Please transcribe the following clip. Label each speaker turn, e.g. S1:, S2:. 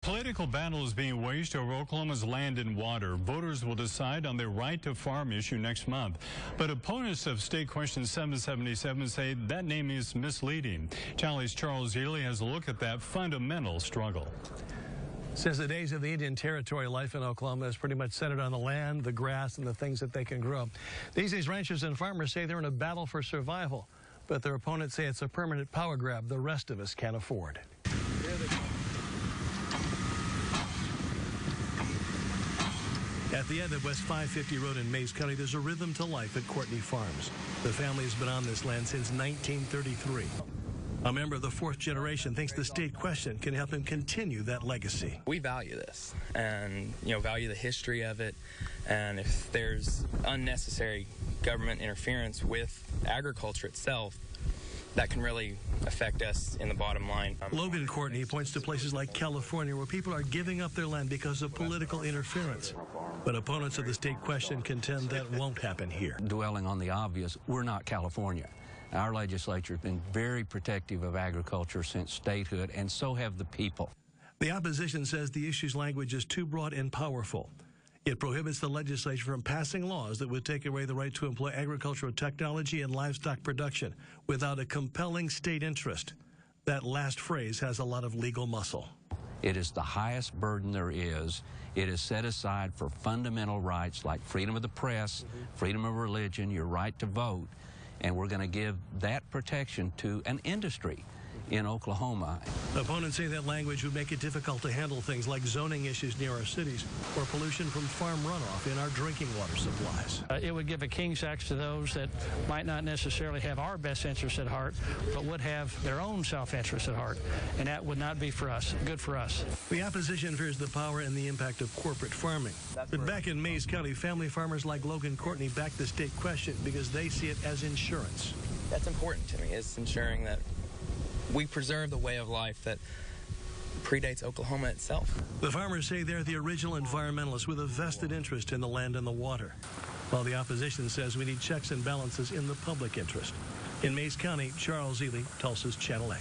S1: Political battle is being waged over Oklahoma's land and water. Voters will decide on their right to farm issue next month. But opponents of State Question 777 say that name is misleading. Chally's Charles Ely has a look at that fundamental struggle.
S2: Since the days of the Indian Territory, life in Oklahoma is pretty much centered on the land, the grass, and the things that they can grow. These days, ranchers and farmers say they're in a battle for survival, but their opponents say it's a permanent power grab the rest of us can't afford. At the end of West 550 Road in Mays County, there's a rhythm to life at Courtney Farms. The family has been on this land since 1933. A member of the fourth generation thinks the state question can help him continue that legacy.
S3: We value this and, value the history of it. And if there's unnecessary government interference with agriculture itself, that can really affect us in the bottom line.
S2: Logan Courtney points to places like California where people are giving up their land because of political interference. But opponents of the state question contend that won't happen here.
S4: Dwelling on the obvious, we're not California. Our legislature has been very protective of agriculture since statehood, and so have the people.
S2: The opposition says the issue's language is too broad and powerful. It prohibits the legislature from passing laws that would take away the right to employ agricultural technology and livestock production without a compelling state interest. That last phrase has a lot of legal muscle.
S4: It is the highest burden there is. It is set aside for fundamental rights like freedom of the press, freedom of religion, your right to vote, and we're going to give that protection to an industry in Oklahoma.
S2: Opponents say that language would make it difficult to handle things like zoning issues near our cities or pollution from farm runoff in our drinking water supplies.
S5: It would give a king's axe to those that might not necessarily have our best interests at heart, but would have their own self-interest at heart, and that would not be for us, good for us.
S2: The opposition fears the power and the impact of corporate farming. But back in Mays County, family farmers like Logan Courtney back the state question because they see it as insurance.
S3: That's important to me. It's ensuring that we preserve the way of life that predates Oklahoma itself.
S2: The farmers say they're the original environmentalists with a vested interest in the land and the water, while the opposition says we need checks and balances in the public interest. In Mays County, Charles Ely, Tulsa's Channel 8.